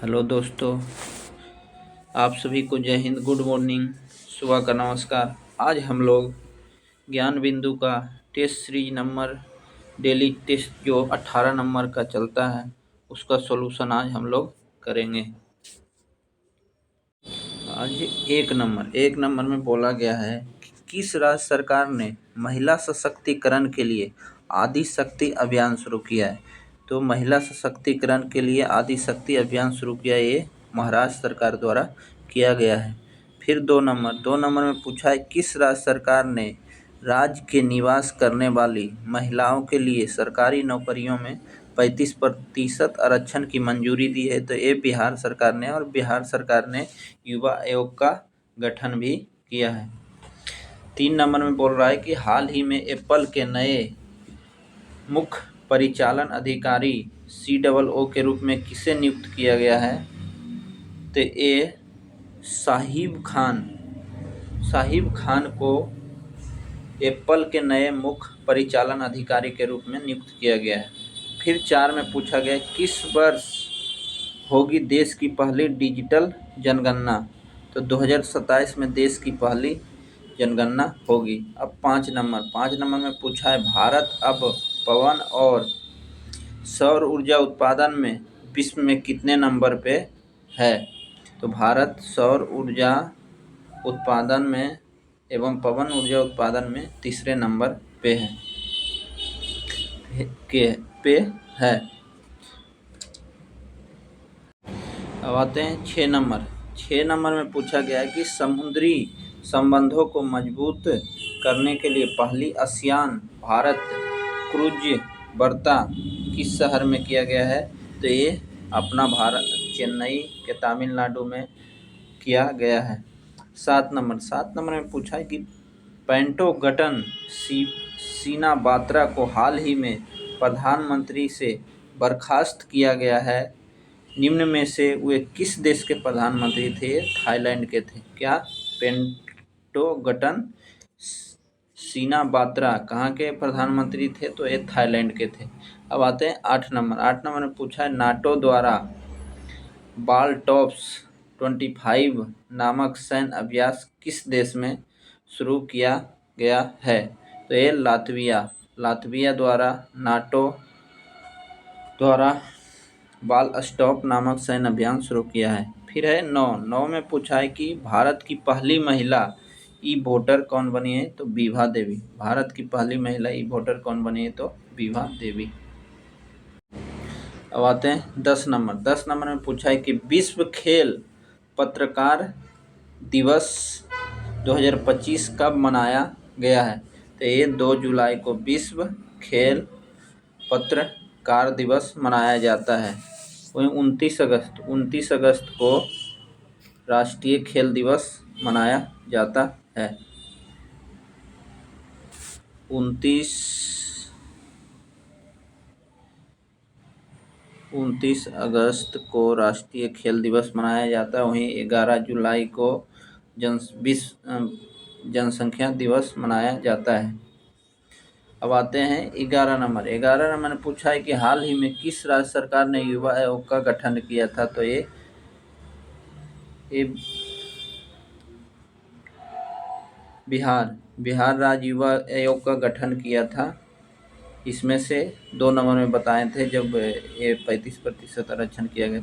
Hello दोस्तों, आप सभी को जय हिंद, गुड मॉर्निंग, सुबह का नमस्कार। आज हम लोग ज्ञान बिंदु का test series number daily test जो 18 नंबर का चलता है उसका सॉल्यूशन आज हम लोग करेंगे। आज एक नंबर में बोला गया है कि किस राज्य सरकार ने महिला सशक्तिकरण के लिए आदि शक्ति अभियान शुरू किया है। तो महिला सशक्तिकरण के लिए आदि शक्ति अभियान शुरू किया, ये महाराष्ट्र सरकार द्वारा किया गया है। फिर दो नंबर में पूछा है किस राज्य सरकार ने राज्य के निवास करने वाली महिलाओं के लिए सरकारी नौकरियों में 35% आरक्षण की मंजूरी दी है। तो ये बिहार सरकार ने, और बिहार सरकार ने युवा आयोग का गठन भी किया है। 3 नंबर में बोल रहा है कि हाल ही में एप्पल के नए मुख्य परिचालन अधिकारी COO के रूप में किसे नियुक्त किया गया है। तो ये साहिब खान को एप्पल के नए मुख्य परिचालन अधिकारी के रूप में नियुक्त किया गया है। फिर 4 में पूछा गया किस वर्ष होगी देश की पहली डिजिटल जनगणना। तो 2027 में देश की पहली जनगणना होगी। अब 5 नंबर में पूछा है भारत अब पवन और सौर ऊर्जा उत्पादन में विश्व में कितने नंबर पे है। तो भारत सौर ऊर्जा उत्पादन में एवं पवन ऊर्जा उत्पादन में तीसरे नंबर पे है। अब आते हैं 6 नंबर में पूछा गया है कि समुद्री संबंधों को मजबूत करने के लिए पहली आसियान भारत क्रूज वार्ता किस शहर में किया गया है। तो ये अपना भारत चेन्नई के तमिलनाडु में किया गया है। 7 नंबर में पूछा है कि पेंटागन सीना बात्रा को हाल ही में प्रधानमंत्री से बर्खास्त किया गया है। निम्न में से वे किस देश के प्रधानमंत्री थे। थाईलैंड के थे। क्या पेंटागन सीना बात्रा कहाँ के प्रधानमंत्री थे। तो ये थाईलैंड के थे। अब आते हैं 8 नंबर में पूछा है नाटो द्वारा बालटॉप्स 25 नामक सैन्य अभ्यास किस देश में शुरू किया गया है। तो ये लातविया द्वारा नाटो द्वारा बालस्टॉप नामक सैन्य अभियान शुरू किया है। फिर है 9 में पूछा है कि भारत की पहली महिला ई-वोटर कौन बनी है। तो विभा देवी। भारत की पहली महिला ई-वोटर कौन बनी है। तो विभा देवी। अब आते हैं 10 नंबर में पूछा है कि विश्व खेल पत्रकार दिवस 2025 कब मनाया गया है। तो ये 2 जुलाई को विश्व खेल पत्रकार दिवस मनाया जाता है। वहीं 29 अगस्त को राष्ट्रीय खेल दिवस मनाया जाता है। 29 अगस्त को राष्ट्रीय खेल दिवस मनाया जाता है। वहीं 11 जुलाई को विश्व जनसंख्या दिवस मनाया जाता है। अब आते हैं 11 नंबर में पूछा है कि हाल ही में किस राज्य सरकार ने युवा आयोग का गठन किया था। तो ये बिहार राज्य युवा आयोग का गठन किया था। इसमें से 2 नंबर में बताए थे जब ये 35% आरक्षण किया गया।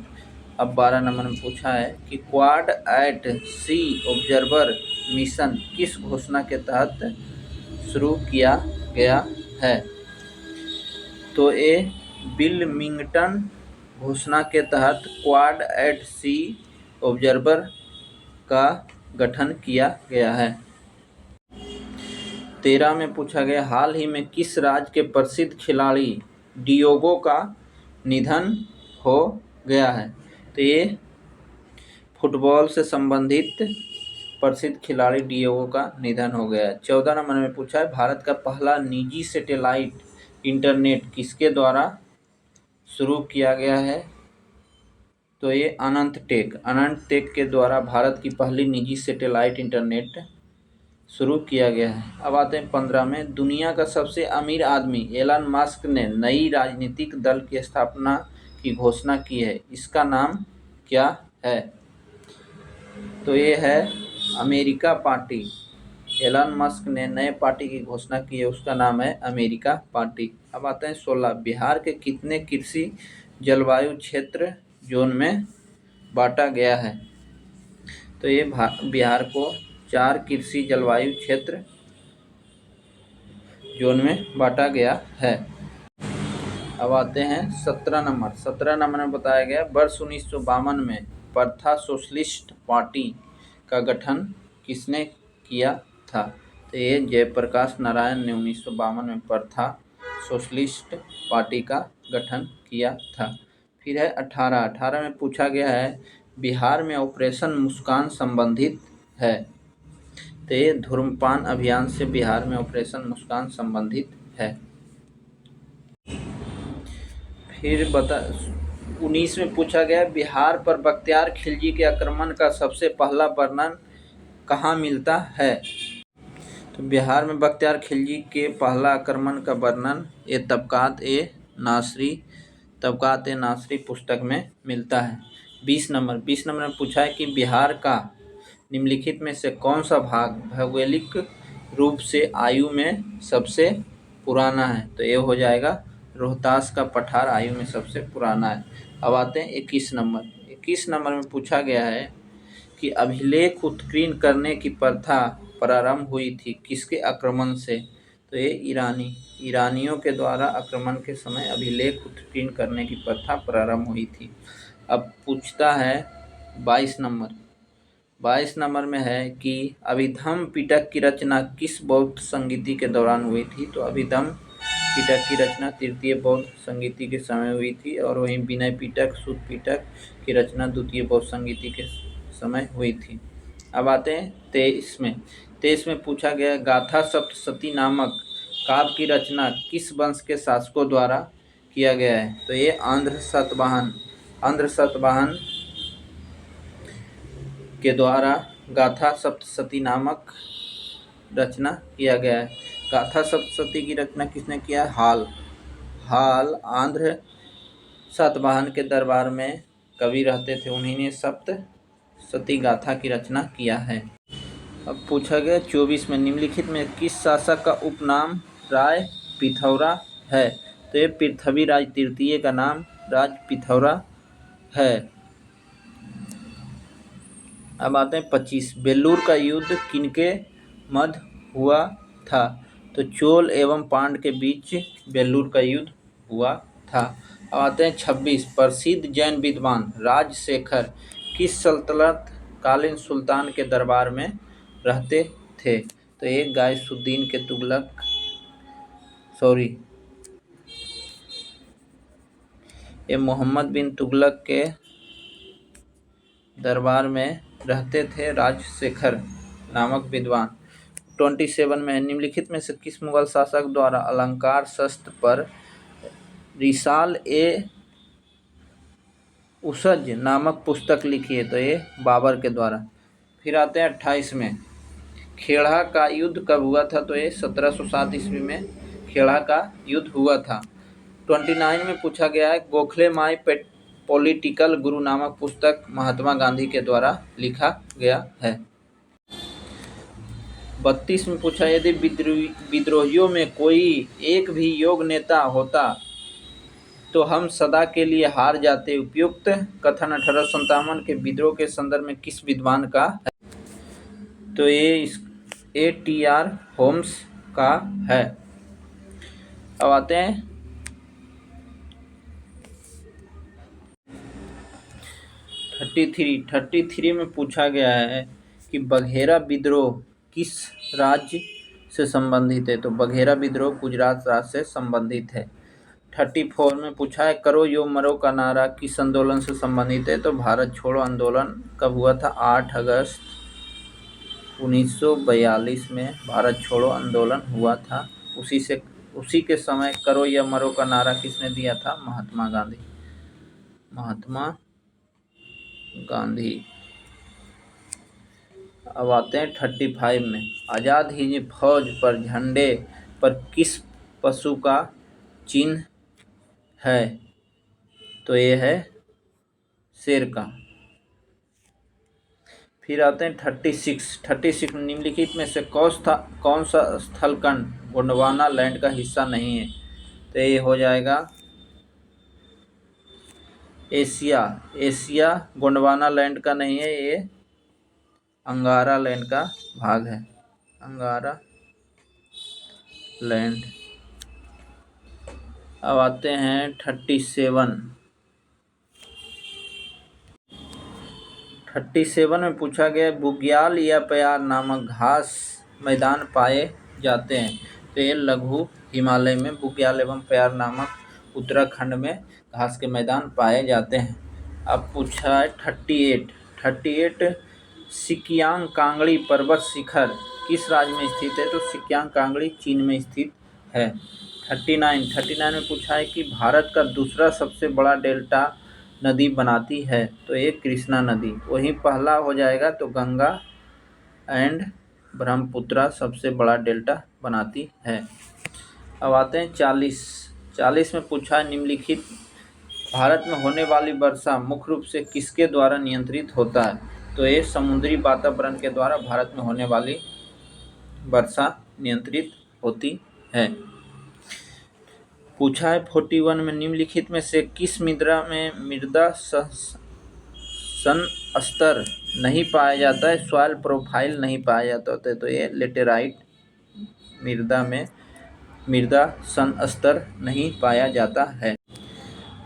अब 12 नंबर में पूछा है कि क्वाड एट सी ऑब्जर्वर मिशन किस घोषणा के तहत शुरू किया गया है। तो ये विल्मिंगटन घोषणा के तहत क्वाड एट सी ऑब्जर्वर का गठन किया गया है। 13 में पूछा गया हाल ही में किस राज्य के प्रसिद्ध खिलाड़ी डियोगो का निधन हो गया है। तो ये फुटबॉल से संबंधित प्रसिद्ध खिलाड़ी डियोगो का निधन हो गया है। 14 नंबर में पूछा है भारत का पहला निजी सैटेलाइट इंटरनेट किसके द्वारा शुरू किया गया है। तो ये अनंत टेक के द्वारा भारत की पहली निजी सैटेलाइट इंटरनेट शुरू किया गया है। अब आते हैं 15 में दुनिया का सबसे अमीर आदमी एलन मस्क ने नई राजनीतिक दल की स्थापना की घोषणा की है। इसका नाम क्या है? तो ये है अमेरिका पार्टी। एलन मस्क ने नए पार्टी की घोषणा की है, उसका नाम है अमेरिका पार्टी। अब आते हैं 16, बिहार के कितने कृषि जलवायु क्षेत्र जोन में बांटा गया है? तो ये बिहार को 4 कृषि जलवायु क्षेत्र जोन में बांटा गया है। अब आते हैं 17 नंबर में बताया गया वर्ष 1952 में प्रथा सोशलिस्ट पार्टी का गठन किसने किया था? तो ये जयप्रकाश नारायण ने 1952 में प्रथा सोशलिस्ट पार्टी का गठन किया था। फिर है 18 में पूछा गया है बिहार में ऑपरेशन मुस्कान संबंधित है। तो ये धूम्रपान अभियान से बिहार में ऑपरेशन मुस्कान संबंधित है। फिर 19 में पूछा गया बिहार पर बख्तियार खिलजी के आक्रमण का सबसे पहला वर्णन कहाँ मिलता है? तो बिहार में बख्तियार खिलजी के पहला आक्रमण का वर्णन ये तबकात ए नासरी पुस्तक में मिलता है। 20 नंबर में पूछा है कि बिहार का निम्नलिखित में से कौन सा भाग भौगोलिक रूप से आयु में सबसे पुराना है? तो ये हो जाएगा रोहतास का पठार आयु में सबसे पुराना है। अब आते हैं 21 नंबर में पूछा गया है कि अभिलेख उत्कीर्ण करने की प्रथा प्रारंभ हुई थी किसके आक्रमण से? तो ये ईरानियों के द्वारा आक्रमण के समय अभिलेख उत्कीर्ण करने की प्रथा प्रारंभ हुई थी। अब पूछता है 22 नंबर में है कि अभिधम पिटक की रचना किस बौद्ध संगीति के दौरान हुई थी? तो अभिधम पिटक की रचना तृतीय बौद्ध संगीति के समय हुई थी और वहीं विनय पिटक सूत पिटक की रचना द्वितीय बौद्ध संगीति के समय हुई थी। अब आते हैं 23 में पूछा गया गाथा सप्तशती नामक काव्य की रचना किस वंश के शासकों द्वारा किया गया है? तो ये आंध्र सातवाहन के द्वारा गाथा सप्तशती नामक रचना किया गया है। गाथा सप्तशती की रचना किसने किया? हाल आंध्र सातवाहन के दरबार में कवि रहते थे, उन्हीं ने सप्तशती गाथा की रचना किया है। अब पूछा गया 24 में निम्नलिखित में किस शासक का उपनाम राय पिथौरा है? तो ये पृथ्वीराज तृतीय का नाम राज पिथौरा है। अब आते हैं 25, बेलूर का युद्ध किनके मध्य हुआ था? तो चोल एवं पांड के बीच बेलूर का युद्ध हुआ था। अब आते हैं 26, प्रसिद्ध जैन विद्वान राजशेखर किस सल्तनत कालीन सुल्तान के दरबार में रहते थे? तो ये गायसुद्दीन के ये मोहम्मद बिन तुगलक के दरबार में रहते थे राजशेखर नामक विद्वान। 27 में निम्नलिखित में से किस मुगल शासक द्वारा अलंकार शस्त्र पर रिसाल ए उसज नामक पुस्तक लिखी है? तो ये बाबर के द्वारा। फिर आते हैं 28 में खेड़ा का युद्ध कब हुआ था? तो ये 1707 ईस्वी में खेड़ा का युद्ध हुआ था। 29 में पूछा गया है गोखले माई पॉलिटिकल गुरु नामक पुस्तक महात्मा गांधी के द्वारा लिखा गया है। 32 में पूछा यदि विद्रोहियों में कोई एक भी योग्य नेता होता तो हम सदा के लिए हार जाते। उपयुक्त कथन 1857 के विद्रोह के संदर्भ में किस विद्वान का है? तो ये A.T.R. होम्स का है। अब आते हैं 33 में पूछा गया है कि बघेरा विद्रोह किस राज्य से संबंधित है? तो बघेरा विद्रोह गुजरात राज्य से संबंधित है। 34 में पूछा है करो यो मरो का नारा किस आंदोलन से संबंधित है? तो भारत छोड़ो आंदोलन कब हुआ था? 8 अगस्त 1942 में भारत छोड़ो आंदोलन हुआ था। उसी के समय करो या मरो का नारा किसने दिया था? महात्मा गांधी। अब आते हैं 35 में आज़ाद हिंद फौज पर झंडे पर किस पशु का चिन्ह है? तो ये है शेर का। फिर आते हैं 36 निम्नलिखित में से कौन सा स्थलखंड गोंडवाना लैंड का हिस्सा नहीं है। तो ये हो जाएगा एशिया गोंडवाना लैंड का नहीं है, ये अंगारा लैंड का भाग है, अंगारा लैंड। अब आते हैं 37 में पूछा गया बुग्याल या प्यार नामक घास मैदान पाए जाते हैं। तो ये लघु हिमालय में बुग्याल एवं प्यार नामक उत्तराखंड में घास के मैदान पाए जाते हैं। अब पूछा है 38 सिकियांग कांगड़ी पर्वत शिखर किस राज्य में स्थित है। तो सिकियांग कांगड़ी चीन में स्थित है। 39 में पूछा है कि भारत का दूसरा सबसे बड़ा डेल्टा नदी बनाती है। तो ये कृष्णा नदी, वहीं पहला हो जाएगा तो गंगा एंड ब्रह्मपुत्रा सबसे बड़ा डेल्टा बनाती है। अब आते हैं 40 में पूछा है निम्नलिखित भारत में होने वाली वर्षा मुख्य रूप से किसके द्वारा नियंत्रित होता है। तो ये समुद्री वातावरण के द्वारा भारत में होने वाली वर्षा नियंत्रित होती है। पूछा है 41 में निम्नलिखित में से किस मृदा में मृदा सन स्तर नहीं पाया जाता है, सॉइल प्रोफाइल नहीं पाया जाता होता है। तो ये लेटेराइट मृदा में मृदा सन स्तर नहीं पाया जाता है।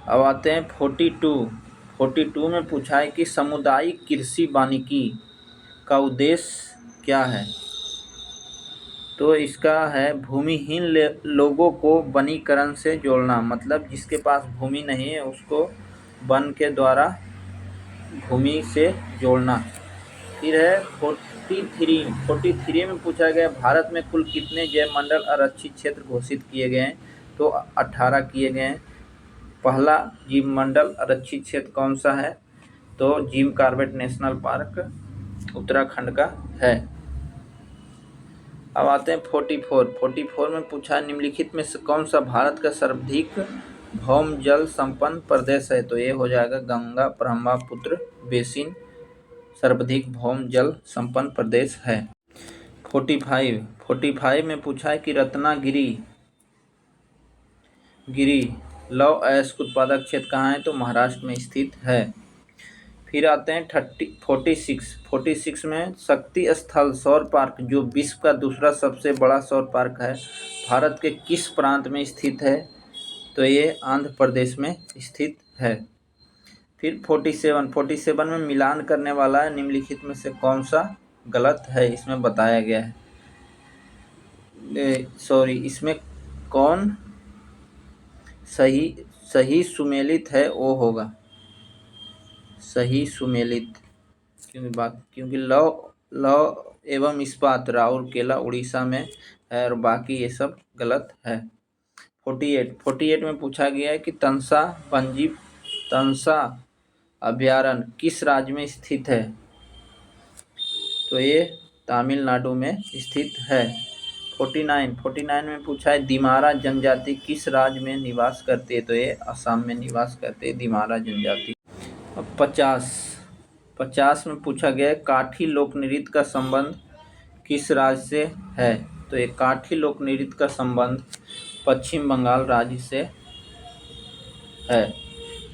अब आते हैं 42 में पूछा है कि सामुदायिक कृषि वानिकी का उद्देश्य क्या है। तो इसका है भूमिहीन लोगों को वनीकरण से जोड़ना, मतलब जिसके पास भूमि नहीं है उसको वन के द्वारा भूमि से जोड़ना। फिर है 43 में पूछा गया भारत में कुल कितने जैवमंडल आरक्षित क्षेत्र घोषित किए गए हैं। तो 18 किए गए हैं। पहला जीवमंडल आरक्षित क्षेत्र कौन सा है। तो Jim Corbett national park Uttarakhand का है। अब आते हैं 44 में पूछा निम्नलिखित में से कौन सा भारत का सर्वाधिक भौम जल संपन्न प्रदेश है। तो ये हो जाएगा गंगा ब्रह्मपुत्र बेसिन सर्वाधिक भौम जल संपन्न प्रदेश है। 45 में पूछा है कि रत्नागिरी लौह अयस्क उत्पादक क्षेत्र कहाँ है। तो महाराष्ट्र में स्थित है। फिर आते हैं 46 में शक्ति स्थल सौर पार्क जो विश्व का दूसरा सबसे बड़ा सौर पार्क है भारत के किस प्रांत में स्थित है। तो ये आंध्र प्रदेश में स्थित है। फिर 47 में मिलान करने वाला है निम्नलिखित में से कौन सा गलत है। इसमें बताया गया है इसमें कौन सही सुमेलित है वो होगा सही सुमेलित, क्योंकि लौ एवं इस्पात राउरकेला उड़ीसा में है और बाकी ये सब गलत है। 48 में पूछा गया है कि तंसा अभयारण्य किस राज्य में स्थित है। तो ये तमिलनाडु में स्थित है। 49 में पूछा है दिमारा जनजाति किस राज्य में निवास करती है। तो ये असम में निवास करते हैं दिमारा जनजाति। अब 50 में पूछा गया है काठी लोक नृत्य का संबंध किस राज्य से है। तो ये काठी लोक नृत्य का संबंध पश्चिम बंगाल राज्य से है।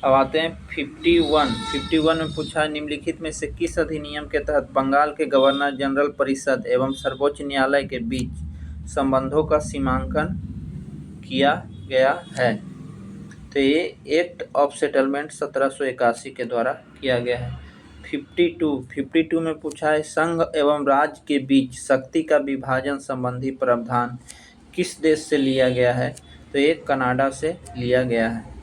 अब आते हैं 51 में पूछा है निम्नलिखित में से किस अधिनियम के तहत बंगाल के गवर्नर जनरल परिषद एवं सर्वोच्च न्यायालय के बीच संबंधों का सीमांकन किया गया है। तो ये एक्ट ऑफ सेटलमेंट 1781 के द्वारा किया गया है। 52 में पूछा है संघ एवं राज्य के बीच शक्ति का विभाजन संबंधी प्रावधान किस देश से लिया गया है। तो ये कनाडा से लिया गया है।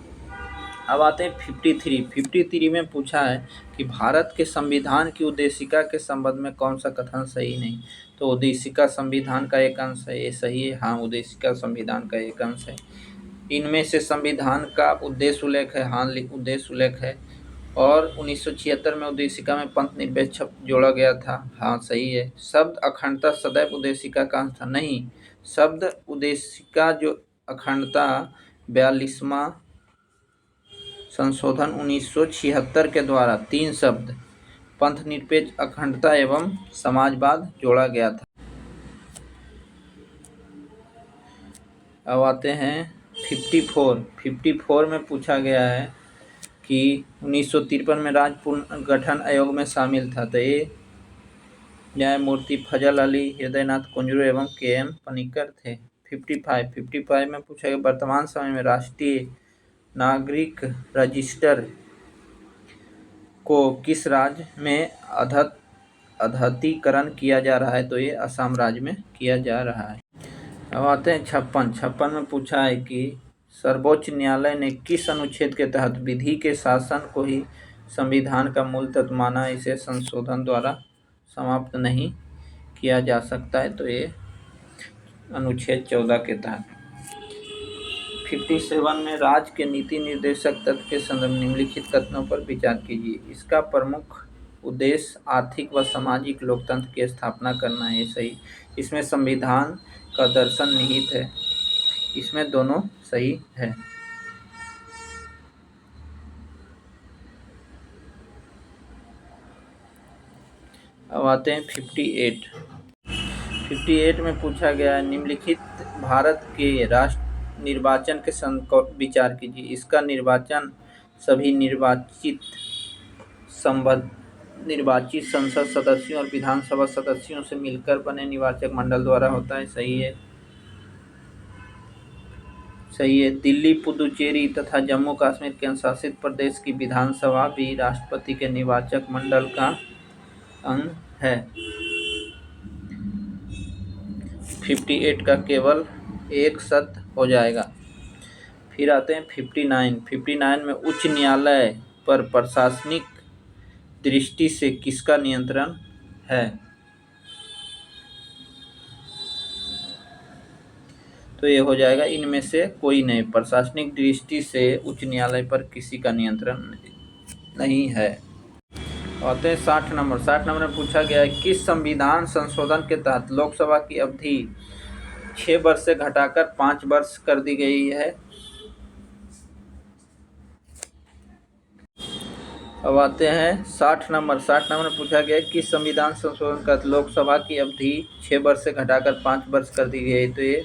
अब आते हैं 53 में पूछा है कि भारत के संविधान की उद्देशिका के संबंध में कौन सा कथन सही नहीं। तो उद्देशिका संविधान का एक अंश है, ये सही है। हाँ, उद्देशिका संविधान का एक अंश है। इनमें से संविधान का उद्देश्य उल्लेख है। हाँ, उद्देश्य उल्लेख है। और 1976 में उद्देशिका में पंथ निरपेक्ष जोड़ा गया था। हाँ, सही है। शब्द अखंडता सदैव उद्देशिका का अंश था। नहीं, शब्द उद्देशिका जो अखंडता 42वां संशोधन 1976 के द्वारा 3 शब्द पंथ निरपेक्ष अखंडता एवं समाजवाद जोड़ा गया था। अब आते हैं 54 में पूछा गया है कि 1953 में राज्य पुनर्गठन आयोग में शामिल था, तो ये न्यायमूर्ति फजल अली, हृदयनाथ कुंजरू एवं के.एम. पनिक्कर थे। 55 में पूछा गया वर्तमान समय में राष्ट्रीय नागरिक रजिस्टर को किस राज्य में अद्यतीकरण किया जा रहा है, तो ये असम राज्य में किया जा रहा है। अब आते हैं 56 में पूछा है कि सर्वोच्च न्यायालय ने किस अनुच्छेद के तहत विधि के शासन को ही संविधान का मूल तत्व माना, इसे संशोधन द्वारा समाप्त नहीं किया जा सकता है, तो ये अनुच्छेद 14 के तहत। 57 में राज्य के नीति निर्देशक तत्व के संदर्भ में निम्नलिखित कथनों पर विचार कीजिए। इसका प्रमुख उद्देश्य आर्थिक व सामाजिक लोकतंत्र की स्थापना करना है, सही। इसमें संविधान का दर्शन निहित है, इसमें दोनों सही है। अब आते हैं 58 में पूछा गया है निम्नलिखित भारत के राष्ट्र निर्वाचन के विचार कीजिए। इसका निर्वाचन सभी निर्वाचित संसद सदस्यों और विधानसभा सदस्यों से मिलकर बने निर्वाचक मंडल द्वारा होता है, सही है। दिल्ली, पुदुचेरी तथा जम्मू कश्मीर के शासित प्रदेश की विधानसभा भी राष्ट्रपति के निर्वाचक मंडल का अंग है। 58 का केवल एक सत्य हो जाएगा। फिर आते हैं 59 में उच्च न्यायालय पर प्रशासनिक दृष्टि से किसका नियंत्रण है, तो ये हो जाएगा इनमें से कोई नहीं। प्रशासनिक दृष्टि से उच्च न्यायालय पर किसी का नियंत्रण नहीं है। आते हैं 60 नंबर में पूछा गया है किस संविधान संशोधन के तहत लोकसभा की अवधि 6 वर्ष से घटाकर 5 वर्ष कर दी गई है। अब आते हैं 60 नंबर में पूछा गया है किस संविधान संशोधन का लोकसभा की अवधि 6 वर्ष से घटाकर 5 वर्ष कर दी गई, तो ये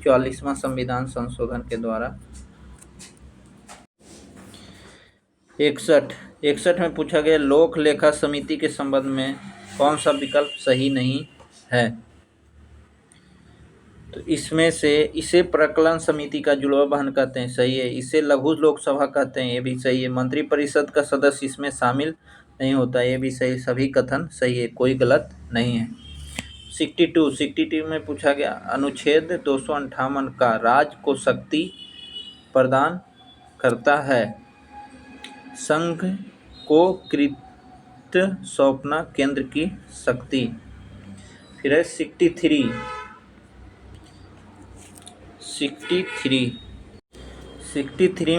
44वां संविधान संशोधन के द्वारा। 61 में पूछा गया लोक लेखा समिति के संबंध में कौन सा विकल्प सही नहीं है, तो इसमें से इसे प्रकलन समिति का जुड़वा बहन कहते हैं, सही है। इसे लघु लोकसभा कहते हैं, ये भी सही है। मंत्रिपरिषद का सदस्य इसमें शामिल नहीं होता, ये भी सही। सभी कथन सही है, कोई गलत नहीं है। 62 में पूछा गया अनुच्छेद 258 का राज्य को शक्ति प्रदान करता है, संघ को कृत्य सौंपना केंद्र की शक्ति। फिर है 63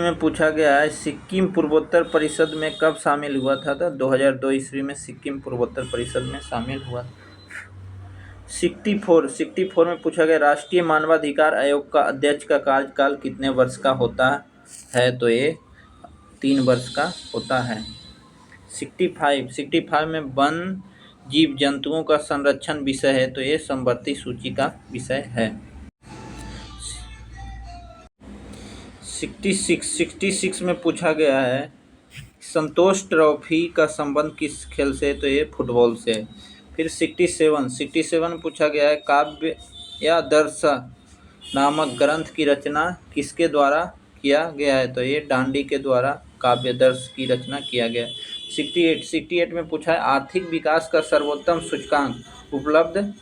में पूछा गया है सिक्किम पूर्वोत्तर परिषद में कब शामिल हुआ था, तो 2002 ईस्वी में सिक्किम पूर्वोत्तर परिषद में शामिल हुआ। 64 में पूछा गया राष्ट्रीय मानवाधिकार आयोग का अध्यक्ष का कार्यकाल कितने वर्ष का होता है, तो ये 3 वर्ष का होता है। 65 में वन जीव जंतुओं का संरक्षण विषय है, तो ये समवर्ती सूची का विषय है। 66 में पूछा गया है संतोष ट्रॉफी का संबंध किस खेल से, तो ये फुटबॉल से। फिर 67 में पूछा गया है काव्य या दर्श नामक ग्रंथ की रचना किसके द्वारा किया गया है, तो ये डांडी के द्वारा काव्य दर्श की रचना किया गया। 68 में पूछा है आर्थिक विकास का सर्वोत्तम सूचकांक उपलब्ध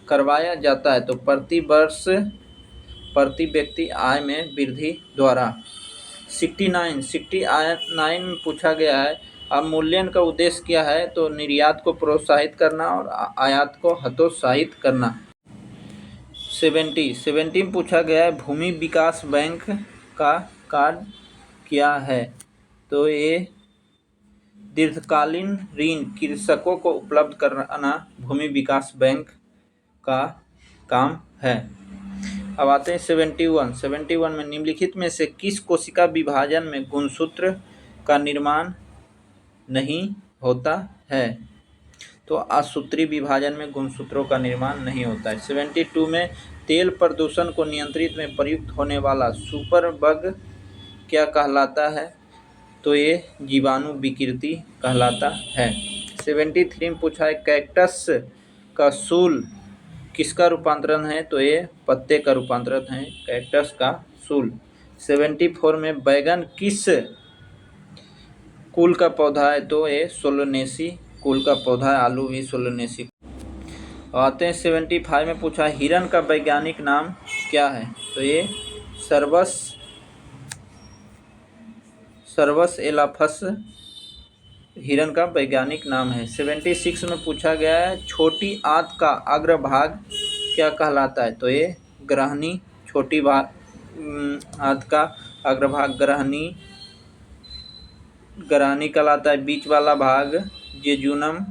करवाया जाता है, तो प्रति वर्ष प्रति व्यक्ति आय में वृद्धि द्वारा। 69 में पूछा गया है अवमूल्यन का उद्देश्य क्या है, तो निर्यात को प्रोत्साहित करना और आयात को हतोत्साहित करना। 70 में पूछा गया है भूमि विकास बैंक का कार्य क्या है, तो ये दीर्घकालीन ऋण कृषकों को उपलब्ध कराना भूमि विकास बैंक का काम है। अब आते हैं 71 में निम्नलिखित में से किस कोशिका विभाजन में गुणसूत्र का निर्माण नहीं होता है, तो असूत्री विभाजन में गुणसूत्रों का निर्माण नहीं होता है। 72 में तेल प्रदूषण को नियंत्रित में प्रयुक्त होने वाला सुपर बग क्या कहलाता है? तो ये जीवाणु विकृति कहलाता है। 73 में पूछा है कैक्टस का सूल किसका रूपांतरण है? तो ये पत्ते का रूपांतरण है, कैक्टस का सूल। 74 में बैगन किस कुल का पौधा है? तो ये सोलनेसी कुल का पौधा है, आलू भी सोलनेसी। आते हैं 75 में पूछा हिरन का वैज्ञानिक नाम क्या है? तो ये सर्वस एलाफस हिरन का वैज्ञानिक नाम है। 76 में पूछा गया है छोटी आंत का अग्रभाग क्या कहलाता है? तो ये ग्रहणी, छोटी आंत का अग्रभाग ग्रहणी कहलाता है। बीच वाला भाग जेजुनम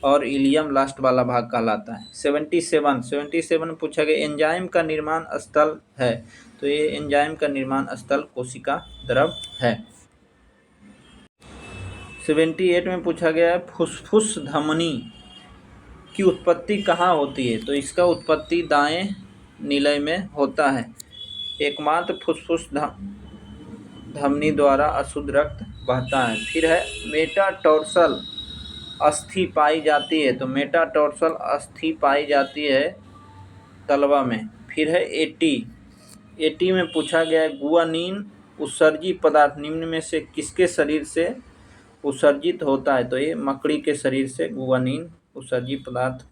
और इलियम लास्ट वाला भाग कहलाता है। 77 में पूछा गया एंजाइम का निर्माण स्थल है? तो ये एंजाइम का निर्माण स्थल कोशिका द्रव है। 78 में पूछा गया है फुफ्फुस धमनी की उत्पत्ति कहाँ होती है? तो इसका उत्पत्ति दाएं निलय में होता है। एकमात्र फुफ्फुस धमनी द्वारा अशुद्ध रक्त बहता है। फिर है मेटाटार्सल अस्थि पाई जाती है? तो मेटाटार्सल अस्थि पाई जाती है तलवा में। फिर है 80 में पूछा गया है गुआनिन उत्सर्जी पदार्थ निम्न में से किसके शरीर से उत्सर्जित होता है? तो ये मकड़ी के शरीर से गुआनिन उत्सर्जी पदार्थ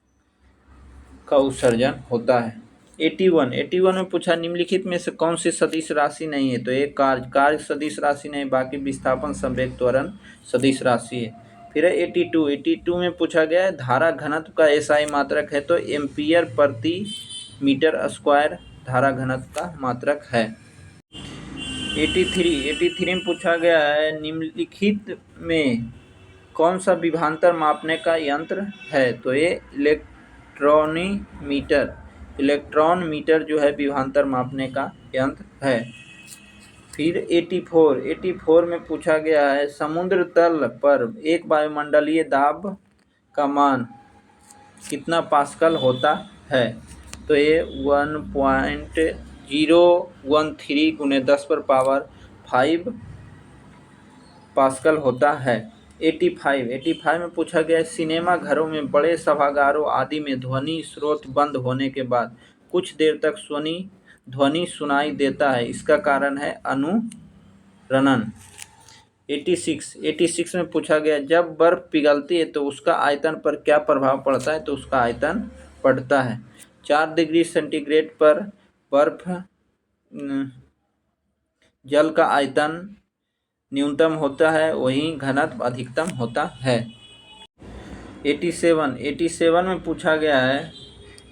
का उत्सर्जन होता है। 81 में पूछा निम्नलिखित में से कौन सी सदिश राशि नहीं है? तो ये कार्य सदिश राशि नहीं, बाकी विस्थापन संवेग त्वरण सदिश राशि है। फिर है 82 में पूछा गया है धारा घनत्व का एसआई मात्रक है? तो एम्पियर प्रति मीटर स्क्वायर धारा घनत्व का मात्रक है। 83 में पूछा गया है निम्नलिखित में कौन सा विभवांतर मापने का यंत्र है? तो ये इलेक्ट्रॉन मीटर जो है विभवांतर मापने का यंत्र है। फिर 84 में पूछा गया है समुद्र तल पर एक वायुमंडलीय दाब का मान कितना पास्कल होता है? तो ये 1.013 × 10⁵ पास्कल होता है। 85 में पूछा गया है सिनेमा घरों में बड़े सभागारों आदि में ध्वनि स्रोत बंद होने के बाद कुछ देर तक ध्वनि सुनाई देता है, इसका कारण है अनुरणन। 86 में पूछा गया जब बर्फ पिघलती है तो उसका आयतन पर क्या प्रभाव पड़ता है? तो उसका आयतन बढ़ता है। 4 डिग्री सेंटीग्रेड पर बर्फ जल का आयतन न्यूनतम होता है, वहीं घनत्व अधिकतम होता है। 87 में पूछा गया है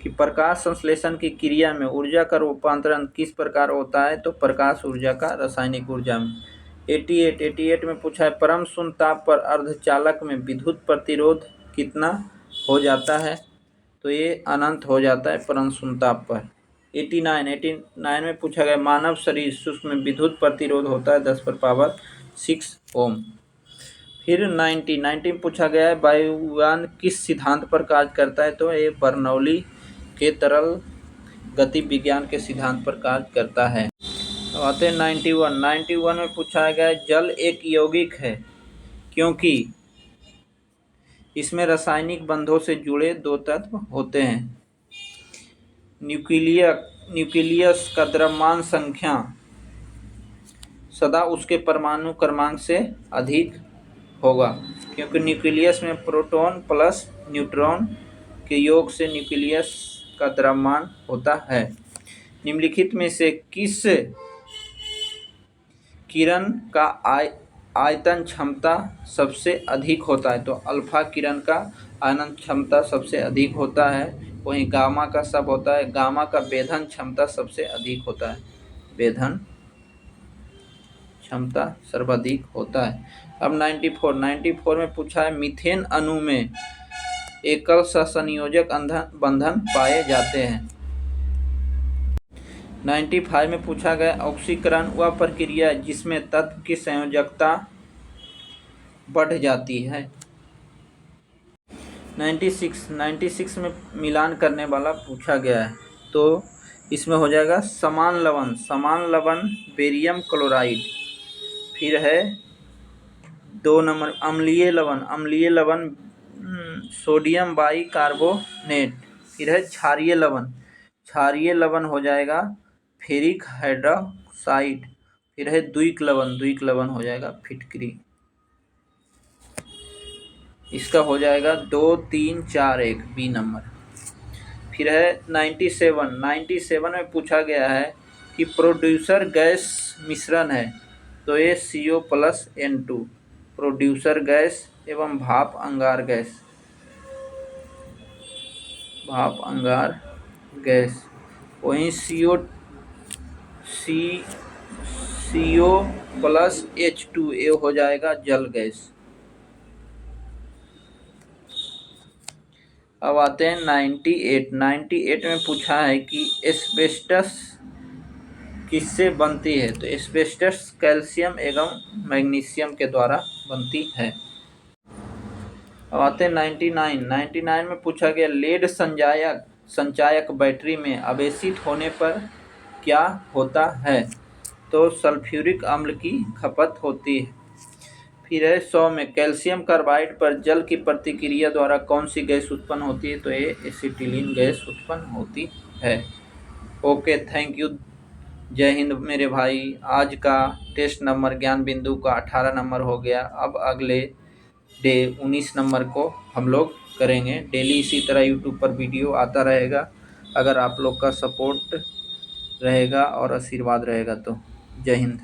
कि प्रकाश संश्लेषण की क्रिया में ऊर्जा का रूपांतरण किस प्रकार होता है? तो प्रकाश ऊर्जा का रासायनिक ऊर्जा में। 88 में पूछा है परम शून्य ताप पर अर्धचालक में विद्युत प्रतिरोध कितना हो जाता है? तो ये अनंत हो जाता है परम शून्य ताप पर। 89 में पूछा गया मानव शरीर सूक्ष्म में विद्युत प्रतिरोध होता है 10⁻6 ओम। फिर 90 में पूछा गया है वायुयान किस सिद्धांत पर कार्य करता है? तो ये बर्नौली के तरल गति विज्ञान के सिद्धांत पर कार्य करता है। तो आते हैं 91 में पूछा गया है जल एक यौगिक है क्योंकि इसमें रासायनिक बंधों से जुड़े 2 तत्व होते हैं। न्यूक्लियस का द्रव्यमान संख्या सदा उसके परमाणु क्रमांक से अधिक होगा क्योंकि न्यूक्लियस में प्रोटॉन प्लस न्यूट्रॉन के योग से न्यूक्लियस का द्रव्यमान होता है। निम्नलिखित में से किस किरण का आयतन क्षमता सबसे अधिक होता है? तो अल्फा किरण का आयतन क्षमता सबसे अधिक होता है, वहीं गामा का सब होता है। गामा का वेधन क्षमता सबसे अधिक होता है, वेधन क्षमता सर्वाधिक होता है। अब 94 में पूछा है मीथेन अणु में एकल सहसंयोजक बंधन पाए जाते हैं। 95 में पूछा गया ऑक्सीकरण वह प्रक्रिया है जिसमें तत्व की संयोजकता बढ़ जाती है। 96 में मिलान करने वाला पूछा गया है। तो इसमें हो जाएगा समान लवण बेरियम क्लोराइड। फिर है 2 नंबर अम्लीय लवण सोडियम बाइकार्बोनेट। फिर है क्षारीय लवण हो जाएगा फेरिक हाइड्रोक्साइड। फिर है द्विक लवण हो जाएगा फिटकरी। इसका हो जाएगा 2 3 4 1 बी नंबर। फिर है 97 में पूछा गया है कि प्रोड्यूसर गैस मिश्रण है। तो ये CO+N2 प्रोड्यूसर गैस एवं भाप अंगार गैस। वहीं CO+H2 ये हो जाएगा जल गैस। अब आते हैं 98 में पूछा है कि एस्बेस्टस किससे बनती है। तो एस्बेस्टस कैल्शियम एवं मैग्नीशियम के द्वारा बनती है। अब आते हैं 99 में पूछा गया लेड संचायक बैटरी में आवेशित होने पर क्या होता है। तो सल्फ्यूरिक अम्ल की खपत होती है। फिर है 100 में कैल्शियम कार्बाइड पर जल की प्रतिक्रिया द्वारा कौन सी गैस उत्पन्न होती है। तो ये एसिटिलीन गैस उत्पन्न होती है। ओके, थैंक यू, जय हिंद मेरे भाई। आज का टेस्ट नंबर ज्ञान बिंदु का 18 नंबर हो गया। अब अगले डे 19 नंबर को हम लोग करेंगे। डेली इसी तरह यूट्यूब पर वीडियो आता रहेगा। अगर आप लोग का सपोर्ट रहेगा और आशीर्वाद रहेगा तो जय हिंद।